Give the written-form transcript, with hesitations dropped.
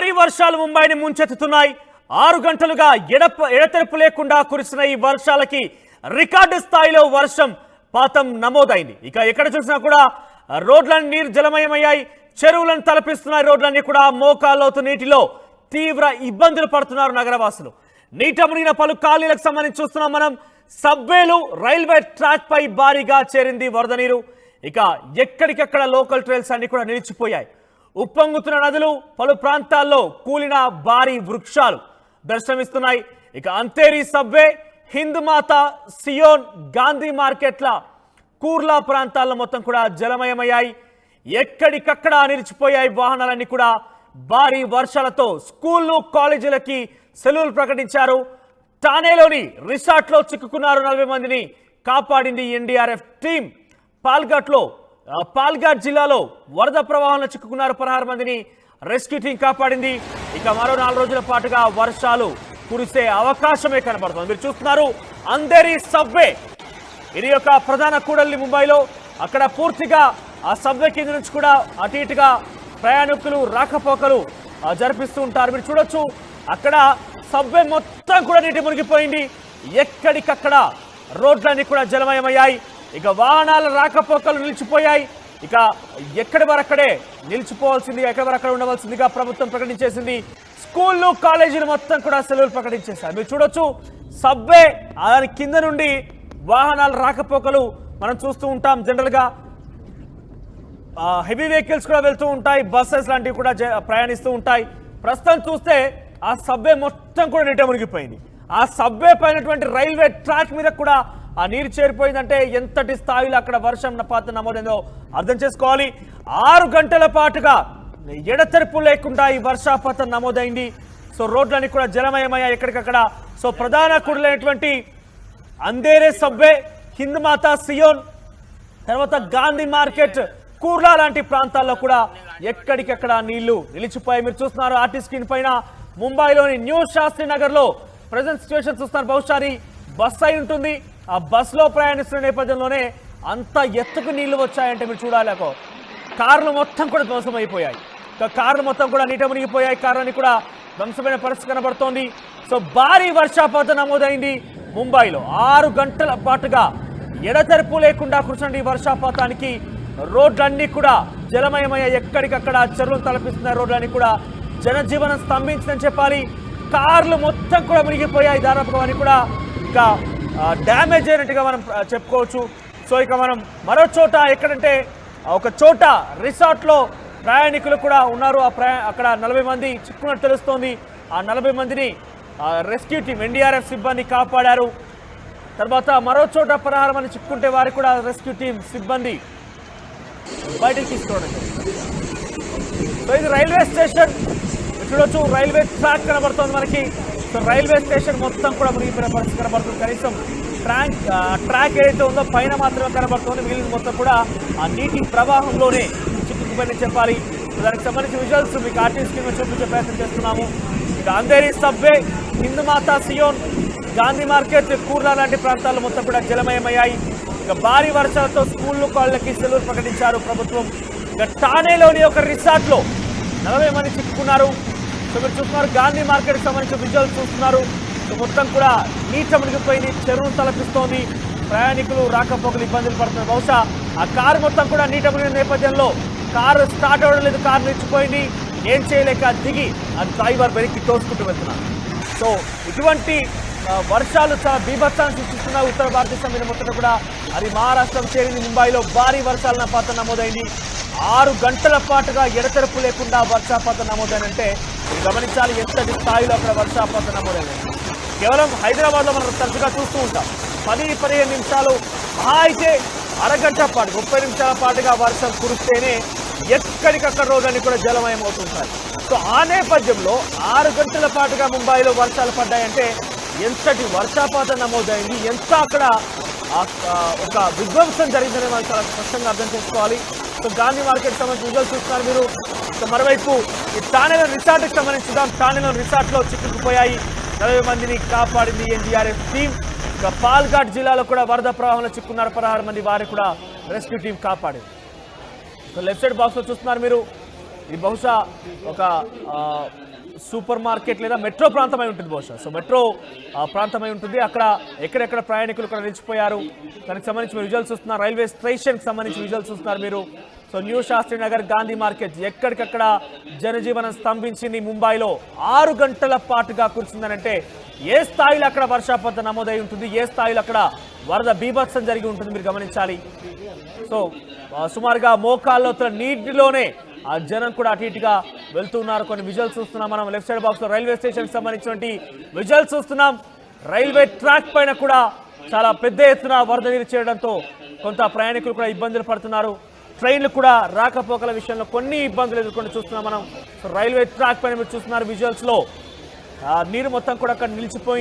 భారీ వర్షాలు ముంబైని ముంచెత్తుతున్నాయి. 6 గంటలుగా ఎడతెరపు లేకుండా కురిసిన ఈ వర్షాలకి రికార్డు స్థాయిలో వర్షం పాతం నమోదైంది. ఇక ఎక్కడ చూసినా కూడా రోడ్లన్నీ నీరు జలమయమయ్యాయి. చెరువులను తలపిస్తున్నాయి. రోడ్లన్నీ కూడా మోకాల్లోతు నీటిలో తీవ్ర ఇబ్బందులు పడుతున్నారు నగరవాసులు. నీట మునిగిన పలు కాలనీలకు సంబంధించి చూస్తున్నాం మనం. సబ్వేలు రైల్వే ట్రాక్ పై భారీగా చేరింది వరద నీరు. ఇక ఎక్కడికక్కడ లోకల్ ట్రైల్స్ అన్ని కూడా నిలిచిపోయాయి. ఉప్పొంగుతున్న నదులు, పలు ప్రాంతాల్లో కూలిన భారీ వృక్షాలు దర్శనమిస్తున్నాయి. ఇక అంతేరి సబ్వే, హిందూమాత, సియోన్, గాంధీ మార్కెట్ల, కూర్లా ప్రాంతాల్లో మొత్తం కూడా జలమయమయ్యాయి. ఎక్కడికక్కడ నిలిచిపోయాయి వాహనాలన్నీ కూడా. భారీ వర్షాలతో స్కూళ్ళు, కాలేజీలకి సెలవులు ప్రకటించారు. ఠానేలోని రిసార్ట్లో చిక్కుకున్నారు 40 మందిని కాపాడింది ఎన్డీఆర్ఎఫ్ టీం. పాల్ఘాట్ జిల్లాలో వరద ప్రవాహంలో చిక్కుకున్నారు 16 మందిని రెస్క్యూ టీం కాపాడింది. ఇక మరో 4 రోజుల పాటుగా వర్షాలు కురిసే అవకాశమే కనబడుతుంది. మీరు చూస్తున్నారు అంధేరి సబ్వే, ఇది యొక్క ప్రధాన కూడలి ముంబైలో. అక్కడ పూర్తిగా ఆ సబ్వే కింద నుంచి కూడా అటు ఇటుగా ప్రయాణికులు రాకపోకలు జరిపిస్తూ ఉంటారు. మీరు చూడొచ్చు అక్కడ సబ్వే మొత్తం కూడా నీటి మునిగిపోయింది. ఎక్కడికక్కడ రోడ్లన్నీ కూడా జలమయమయ్యాయి. ఇక వాహనాల రాకపోకలు నిలిచిపోయాయి. ఇక ఎక్కడి వరక్కడే నిలిచిపోవాల్సిందిగా, ఎక్కడి వరక్కడ ఉండవలసిందిగా ప్రభుత్వం ప్రకటించేసింది. స్కూళ్ళు, కాలేజీలు మొత్తం కూడా సెలవులు ప్రకటించేశారు. మీరు చూడొచ్చు సబ్వే దాని కింద నుండి వాహనాల రాకపోకలు మనం చూస్తూ ఉంటాం. జనరల్గా హెవీ వెహికల్స్ కూడా వెళ్తూ ఉంటాయి, బస్సెస్ లాంటివి కూడా ప్రయాణిస్తూ ఉంటాయి. ప్రస్తుతం చూస్తే ఆ సబ్వే మొత్తం కూడా నీట మునిగిపోయింది. ఆ సబ్వే పైనటువంటి రైల్వే ట్రాక్ మీద కూడా ఆ నీరు చేరిపోయిందంటే ఎంతటి స్థాయిలో అక్కడ వర్షం పాతం నమోదైందో అర్థం చేసుకోవాలి. 6 గంటల పాటుగా ఎడతెరపు లేకుండా ఈ వర్షాపాతం నమోదైంది. సో రోడ్లన్నీ కూడా జలమయమయ్యాయి ఎక్కడికక్కడ. సో ప్రధాన కూడలైనటువంటి అంధేరే సబ్వే, హిందూమాత, సియోన్, తర్వాత గాంధీ మార్కెట్, కూర్లా లాంటి ప్రాంతాల్లో కూడా ఎక్కడికక్కడ నీళ్లు నిలిచిపోయాయి. మీరు చూస్తున్నారు ఆర్టీ స్క్రీన్ పైన ముంబైలోని న్యూ శాస్త్రి నగర్ లో ప్రజెంట్ సిచ్యువేషన్ చూస్తున్నారు. బహుశా బస్ అయి ఉంటుంది. ఆ బస్సులో ప్రయాణిస్తున్న నేపథ్యంలోనే అంత ఎత్తుకు నీళ్లు వచ్చాయంటే మీరు చూడాలి. కార్లు మొత్తం కూడా ధ్వంసమైపోయాయి. కార్లు మొత్తం కూడా నీట మునిగిపోయాయి. కార్లన్నీ కూడా ధ్వంసమైన పరిస్థితి కనబడుతోంది. సో భారీ వర్షాపాతం నమోదైంది ముంబైలో. 6 గంటల పాటుగా ఎడతెరపు లేకుండా కురిసిన వర్షాపాతానికి రోడ్లన్నీ కూడా జలమయమయ్యాయి. ఎక్కడికక్కడ చెరువులు తలపిస్తున్న రోడ్లన్నీ కూడా జనజీవనం స్తంభించిందని చెప్పాలి. కార్లు మొత్తం కూడా మునిగిపోయాయి దాదాపుగా. అని కూడా ఇక డ్యామేజ్ అయినట్టుగా మనం చెప్పుకోవచ్చు. సో ఇక మనం మరో చోట ఎక్కడంటే ఒక చోట రిసార్ట్లో ప్రయాణికులు కూడా ఉన్నారు. అక్కడ 40 మంది చిక్కున్నట్టు తెలుస్తోంది. ఆ 40 మందిని రెస్క్యూ టీం, ఎన్డీఆర్ఎఫ్ సిబ్బంది కాపాడారు. తర్వాత మరో చోట 16 మంది చిక్కుంటే వారికి కూడా రెస్క్యూ టీం సిబ్బంది బయటకు తీసుకోవడం. సో ఇది రైల్వే స్టేషన్ చూడొచ్చు. రైల్వే ట్రాక్ కనబడుతుంది మనకి. సో రైల్వే స్టేషన్ మొత్తం కూడా మునిగిపోయిన పరిస్థితి కనబడుతుంది. కనీసం ట్రాక్ ఏదైతే ఉందో పైన మాత్రమే కనబడుతుంది. మిగిలిన మొత్తం కూడా ఆ నీటి ప్రవాహంలోనే చిక్కుకుపోయిందని చెప్పాలి. దానికి సంబంధించిన విజువల్స్ మీకు ఆర్టీ స్క్రీన్ చూపించే ప్రయత్నం చేస్తున్నాము. ఇక అంధేరి సబ్వే, హిందూమాత, సియోన్, గాంధీ మార్కెట్, కూర్లా లాంటి ప్రాంతాల్లో మొత్తం కూడా జలమయమయ్యాయి. ఇక భారీ వర్షాలతో స్కూళ్ళు, కాలేజీలకి సెలవులు ప్రకటించారు ప్రభుత్వం. ఇక ఠానేలోని ఒక రిసార్ట్లో 40 మంది చిక్కుకున్నారు. సో మీరు చూస్తున్నారు గాంధీ మార్కెట్కి సంబంధించిన విజువల్స్ చూస్తున్నారు. సో మొత్తం కూడా నీట మునిగిపోయింది, చెరువును తలపిస్తోంది. ప్రయాణికులు రాకపోకలు ఇబ్బందులు పడుతున్నారు. బహుశా ఆ కారు మొత్తం కూడా నీట మునిగిన నేపథ్యంలో కారు స్టార్ట్ అవ్వడం లేదు, కారు నిలిచిపోయింది. ఏం చేయలేక దిగి ఆ డ్రైవర్ వెనక్కి తోసుకుంటూ వెళ్తున్నారు. సో ఇటువంటి వర్షాలు చాలా బీభత్సాన్ని సృష్టిస్తున్న ఉత్తర భారతదేశం మీద మొత్తం కూడా అది మహారాష్ట్రం చేరింది. ముంబైలో భారీ వర్షాల పాతం నమోదైంది. 6 గంటల పాటుగా ఎడతెరపు లేకుండా వర్షాపాతం నమోదైనంటే గమనించాలి ఎంతటి స్థాయిలో అక్కడ వర్షాపాతం నమోదైంది. కేవలం హైదరాబాద్లో మనం తరచుగా చూస్తూ ఉంటాం 10-15 నిమిషాలు, అయితే అరగంట పాటు 30 నిమిషాల పాటుగా వర్షం కురిస్తేనే ఎక్కడికక్కడ రోడ్లన్నీ కూడా జలమయం అవుతుంటాయి. సో ఆ నేపథ్యంలో 6 గంటల పాటుగా ముంబైలో వర్షాలు పడ్డాయంటే ఎంతటి వర్షాపాతం నమోదైంది, ఎంత అక్కడ ఒక విధ్వంసం జరిగిందని మనం చాలా స్పష్టంగా అర్థం చేసుకోవాలి. సో గాంధీ మార్కెట్ సంబంధించి విజువల్స్ చూస్తున్నారు మీరు. సో మరోవైపు ఈ ఠానేలో రిసార్ట్కి సంబంధించిన ఠానేలో రిసార్ట్లో చిక్కుకుపోయాయి 40 మందిని కాపాడింది ఎన్డీఆర్ఎఫ్ టీం. ఇక పాల్ఘాట్ జిల్లాలో కూడా వరద ప్రవాహంలో చిక్కున్నారు 16 మంది, వారి కూడా రెస్క్యూ టీం కాపాడింది. సో లెఫ్ట్ సైడ్ బాక్స్లో చూస్తున్నారు మీరు. ఇది బహుశా ఒక సూపర్ మార్కెట్ లేదా మెట్రో ప్రాంతమై ఉంటుంది బహుశా. సో మెట్రో ప్రాంతమై ఉంటుంది. అక్కడ ఎక్కడెక్కడ ప్రయాణికులు కూడా నిలిచిపోయారు. దానికి సంబంధించిన విజువల్స్ చూస్తున్నారు. రైల్వే స్టేషన్కి సంబంధించిన విజువల్స్ చూస్తున్నారు మీరు. So new Shastri Nagar, Gandhi market ఎక్కడికక్కడ జనజీవనం స్తంభించింది. ముంబైలో 6 గంటల పాటుగా కురిసిందనంటే ఏ స్థాయిలో అక్కడ వర్షపాతం నమోదై ఉంటుంది, ఏ స్థాయిలో అక్కడ వరద బీభత్సం జరిగి ఉంటుంది మీరు గమనించాలి. సో సుమారుగా మోకాల్లో నీటిలోనే ఆ జనం కూడా అటు ఇటుగా వెళ్తున్నారు. కొన్ని విజువల్స్ చూస్తున్నాం మనం లెఫ్ట్ సైడ్ బాక్స్ లో. రైల్వే స్టేషన్ సంబంధించినటువంటి విజువల్స్ చూస్తున్నాం. రైల్వే ట్రాక్ పైన కూడా చాలా పెద్ద ఎత్తున వరద నీరు చేరడంతో కొంత ప్రయాణికులు కూడా ఇబ్బందులు పడుతున్నారు. ట్రైన్లు కూడా రాకపోకల విషయంలో కొన్ని ఇబ్బందులు ఎదుర్కొని చూస్తున్నాం మనం. సో రైల్వే ట్రాక్ పైన మీరు చూస్తున్నారు విజువల్స్ లో నీరు మొత్తం కూడా అక్కడ నిలిచిపోయింది.